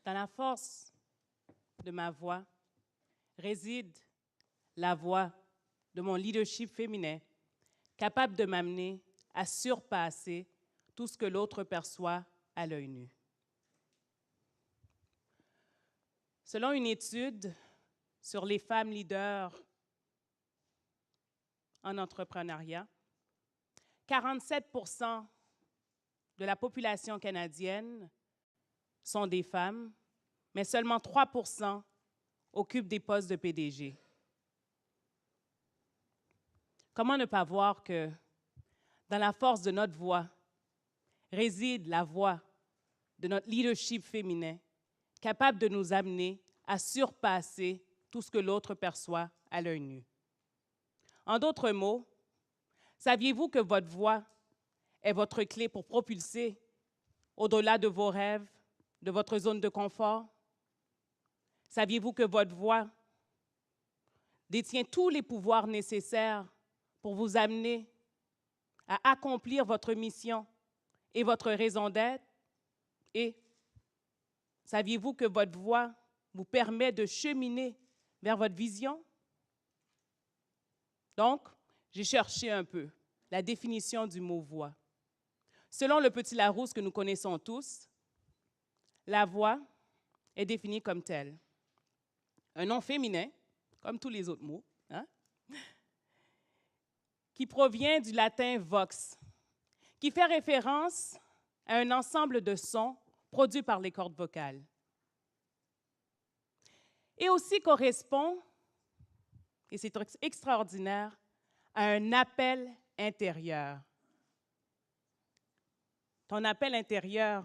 Dans la force de ma voix réside la voix de mon leadership féminin, capable de m'amener à surpasser tout ce que l'autre perçoit à l'œil nu. Selon une étude sur les femmes leaders en entrepreneuriat, 47% de la population canadienne sont des femmes, mais seulement 3% occupent des postes de PDG. Comment ne pas voir que dans la force de notre voix réside la voix de notre leadership féminin, capable de nous amener à surpasser tout ce que l'autre perçoit à l'œil nu. En d'autres mots, saviez-vous que votre voix est votre clé pour propulser au-delà de vos rêves, de votre zone de confort? Saviez-vous que votre voix détient tous les pouvoirs nécessaires pour vous amener à accomplir votre mission et votre raison d'être? Et saviez-vous que votre voix vous permet de cheminer vers votre vision? Donc, j'ai cherché un peu la définition du mot « voix ». Selon le petit Larousse que nous connaissons tous, la voix est définie comme telle. Un nom féminin, comme tous les autres mots, hein, qui provient du latin « vox », qui fait référence à un ensemble de sons produits par les cordes vocales. Et aussi correspond, et c'est extraordinaire, à un appel intérieur. Ton appel intérieur,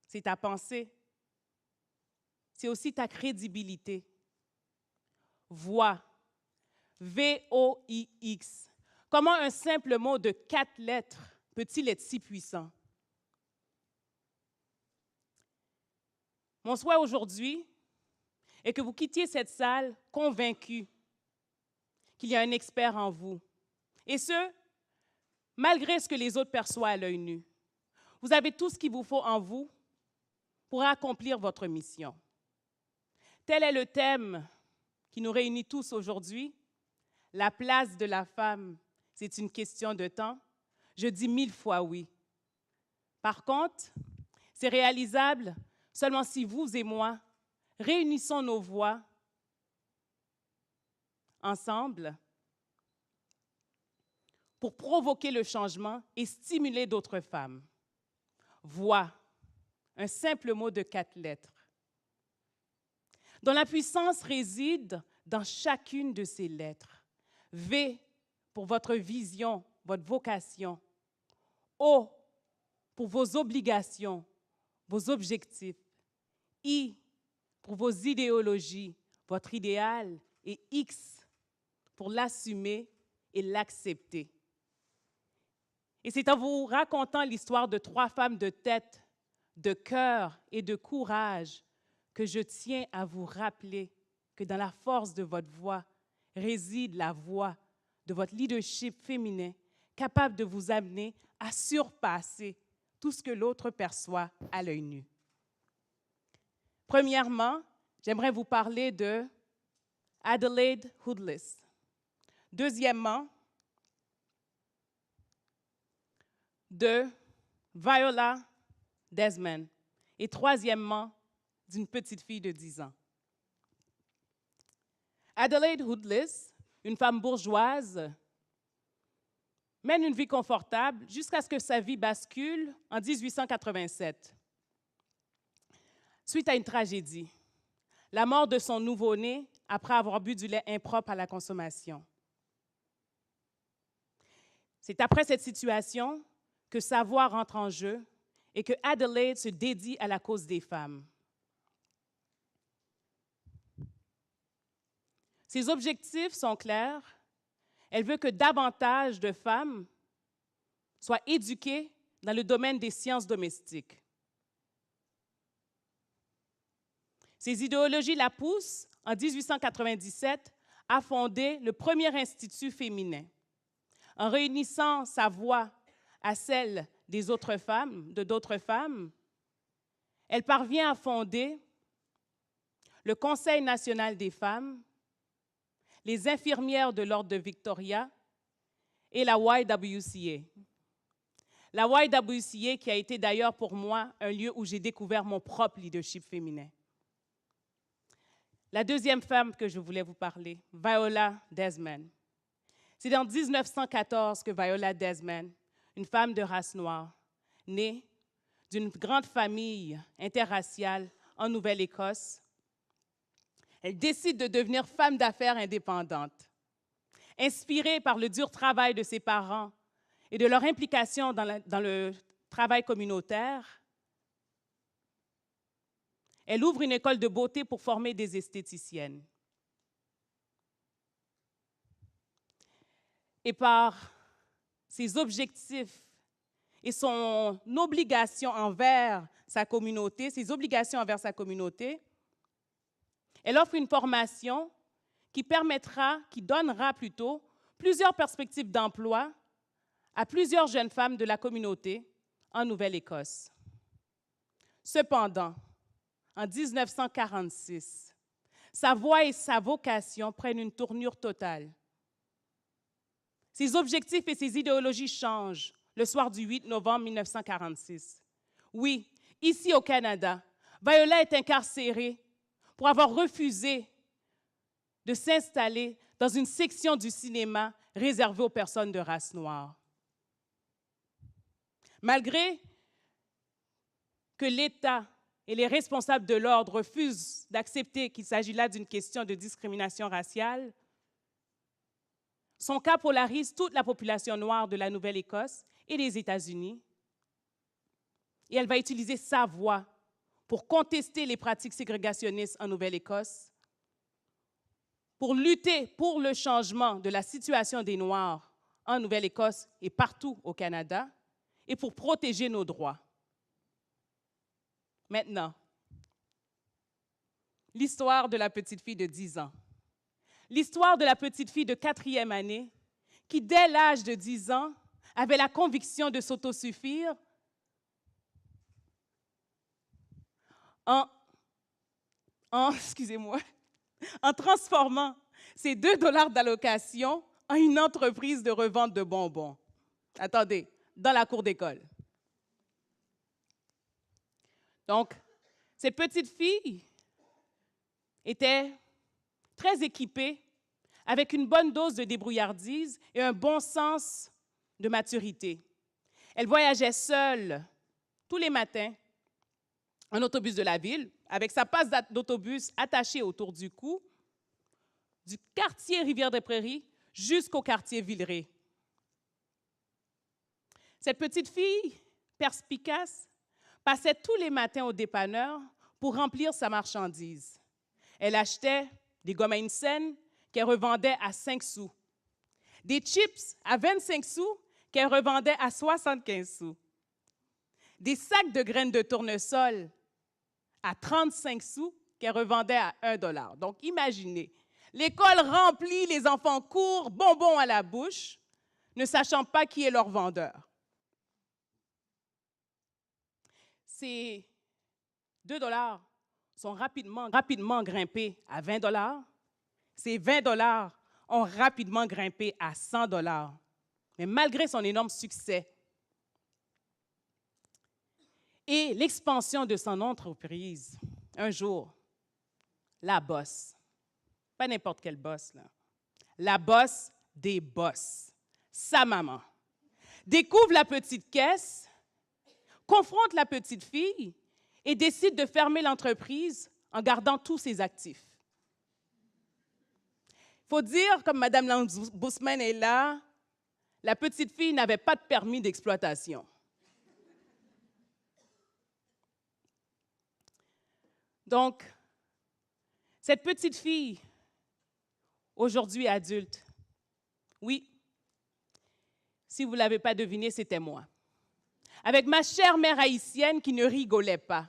c'est ta pensée, c'est aussi ta crédibilité. Voix, V-O-I-X. Comment un simple mot de 4 lettres peut-il être si puissant? Mon souhait aujourd'hui est que vous quittiez cette salle convaincus qu'il y a un expert en vous. Et ce, malgré ce que les autres perçoivent à l'œil nu. Vous avez tout ce qu'il vous faut en vous pour accomplir votre mission. Tel est le thème qui nous réunit tous aujourd'hui. La place de la femme, c'est une question de temps. Je dis 1000 fois oui. Par contre, c'est réalisable seulement si vous et moi réunissons nos voix ensemble pour provoquer le changement et stimuler d'autres femmes. Voix, un simple mot de 4 lettres, dont la puissance réside dans chacune de ces lettres. V pour votre vision, votre vocation. O pour vos obligations, vos objectifs. I pour vos idéologies, votre idéal. Et X pour l'assumer et l'accepter. Et c'est en vous racontant l'histoire de 3 femmes de tête, de cœur et de courage que je tiens à vous rappeler que dans la force de votre voix réside la voix de votre leadership féminin, capable de vous amener à surpasser tout ce que l'autre perçoit à l'œil nu. Premièrement, j'aimerais vous parler de Adelaide Hoodless. Deuxièmement, de Viola Desmond. Et troisièmement, d'une petite fille de 10 ans. Adelaide Hoodless, une femme bourgeoise, mène une vie confortable jusqu'à ce que sa vie bascule en 1887. Suite à une tragédie, la mort de son nouveau-né après avoir bu du lait impropre à la consommation. C'est après cette situation que sa voix rentre en jeu et que Adelaide se dédie à la cause des femmes. Ses objectifs sont clairs. Elle veut que davantage de femmes soient éduquées dans le domaine des sciences domestiques. Ses idéologies la poussent, en 1897, à fonder le premier institut féminin, en réunissant sa voix à celle d'autres femmes, elle parvient à fonder le Conseil national des femmes, les infirmières de l'Ordre de Victoria et la YWCA. La YWCA qui a été d'ailleurs pour moi un lieu où j'ai découvert mon propre leadership féminin. La deuxième femme que je voulais vous parler, Viola Desmond. C'est en 1914 que Viola Desmond, une femme de race noire, née d'une grande famille interraciale en Nouvelle-Écosse, elle décide de devenir femme d'affaires indépendante. Inspirée par le dur travail de ses parents et de leur implication dans le travail communautaire, elle ouvre une école de beauté pour former des esthéticiennes. Et par ses objectifs et son obligation envers sa communauté, elle offre une formation qui donnera plutôt plusieurs perspectives d'emploi à plusieurs jeunes femmes de la communauté en Nouvelle-Écosse. Cependant, en 1946, sa voix et sa vocation prennent une tournure totale. Ses objectifs et ses idéologies changent le soir du 8 novembre 1946. Oui, ici au Canada, Viola est incarcérée pour avoir refusé de s'installer dans une section du cinéma réservée aux personnes de race noire. Malgré que l'État et les responsables de l'ordre refusent d'accepter qu'il s'agit là d'une question de discrimination raciale, son cas polarise toute la population noire de la Nouvelle-Écosse et des États-Unis. Et elle va utiliser sa voix pour contester les pratiques ségrégationnistes en Nouvelle-Écosse, pour lutter pour le changement de la situation des Noirs en Nouvelle-Écosse et partout au Canada, et pour protéger nos droits. Maintenant, l'histoire de la petite fille de 10 ans. L'histoire de la petite fille de 4e année qui, dès l'âge de 10 ans, avait la conviction de s'autosuffire en transformant ses 2 $ d'allocation en une entreprise de revente de bonbons. Attendez, dans la cour d'école. Donc, cette petite fille était très équipée, avec une bonne dose de débrouillardise et un bon sens de maturité. Elle voyageait seule tous les matins en autobus de la ville, avec sa passe d'autobus attachée autour du cou, du quartier Rivière-des-Prairies jusqu'au quartier Villeray. Cette petite fille perspicace passait tous les matins au dépanneur pour remplir sa marchandise. Elle achetait des gommes à une scène qu'elle revendait à 5 sous, des chips à 25 sous qu'elle revendait à 75 sous, des sacs de graines de tournesol à 35 sous qu'elle revendait à 1 $. Donc, imaginez, l'école remplie, les enfants courent, bonbons à la bouche, ne sachant pas qui est leur vendeur. Ces 2 $ sont rapidement grimpés à 20 $. Ces 20 $ ont rapidement grimpé à 100 $. Mais malgré son énorme succès et l'expansion de son entreprise, un jour, la boss, pas n'importe quelle boss, là, la boss des boss, sa maman, découvre la petite caisse, confronte la petite fille et décide de fermer l'entreprise en gardant tous ses actifs. Il faut dire, comme Mme Lange-Bousman est là, la petite fille n'avait pas de permis d'exploitation. Donc, cette petite fille, aujourd'hui adulte, oui, si vous ne l'avez pas deviné, c'était moi. Avec ma chère mère haïtienne qui ne rigolait pas.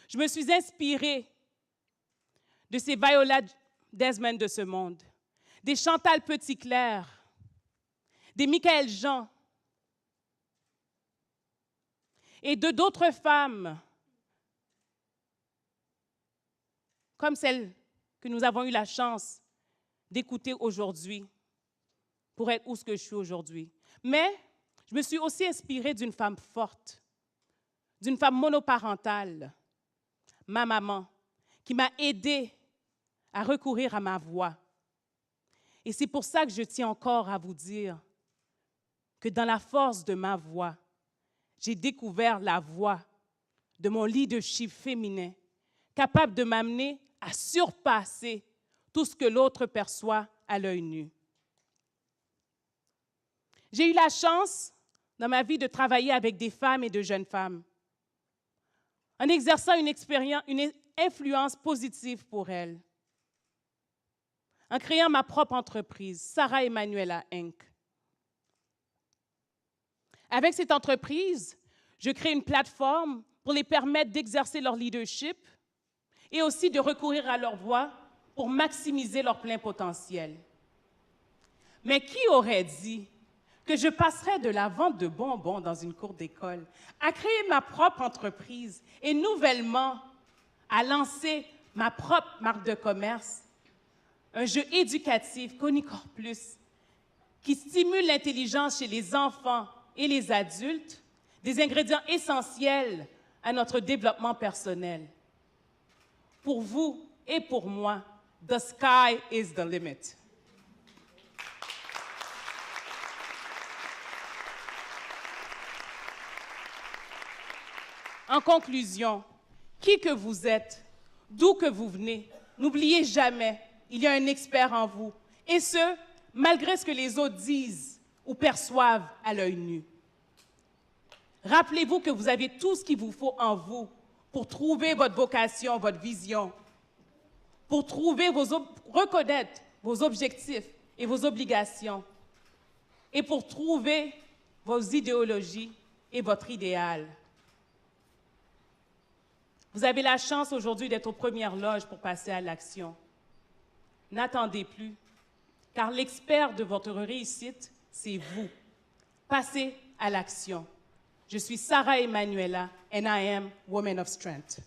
Je me suis inspirée de ces Viola Desmond de ce monde, des Chantal Petitclerc, des Michaël Jean, et de d'autres femmes, comme celle que nous avons eu la chance d'écouter aujourd'hui, pour être où ce que je suis aujourd'hui. Mais je me suis aussi inspirée d'une femme forte, d'une femme monoparentale, ma maman, qui m'a aidée à recourir à ma voix. Et c'est pour ça que je tiens encore à vous dire que dans la force de ma voix, j'ai découvert la voix de mon leadership féminin, capable de m'amener à surpasser tout ce que l'autre perçoit à l'œil nu. J'ai eu la chance dans ma vie de travailler avec des femmes et de jeunes femmes, en exerçant une influence positive pour elles, en créant ma propre entreprise, Sarah Emanuela Inc. Avec cette entreprise, je crée une plateforme pour les permettre d'exercer leur leadership et aussi de recourir à leur voix pour maximiser leur plein potentiel. Mais qui aurait dit que je passerais de la vente de bonbons dans une cour d'école à créer ma propre entreprise et nouvellement à lancer ma propre marque de commerce, un jeu éducatif, Conicore Plus, qui stimule l'intelligence chez les enfants et les adultes, des ingrédients essentiels à notre développement personnel. Pour vous et pour moi, the sky is the limit. En conclusion, qui que vous êtes, d'où que vous venez, n'oubliez jamais, il y a un expert en vous, et ce, malgré ce que les autres disent ou perçoivent à l'œil nu. Rappelez-vous que vous avez tout ce qu'il vous faut en vous pour trouver votre vocation, votre vision, pour reconnaître vos objectifs et vos obligations, et pour trouver vos idéologies et votre idéal. Vous avez la chance aujourd'hui d'être aux premières loges pour passer à l'action. N'attendez plus, car l'expert de votre réussite, c'est vous. Passez à l'action. Je suis Sarah Emanuela, and I am Woman of Strength.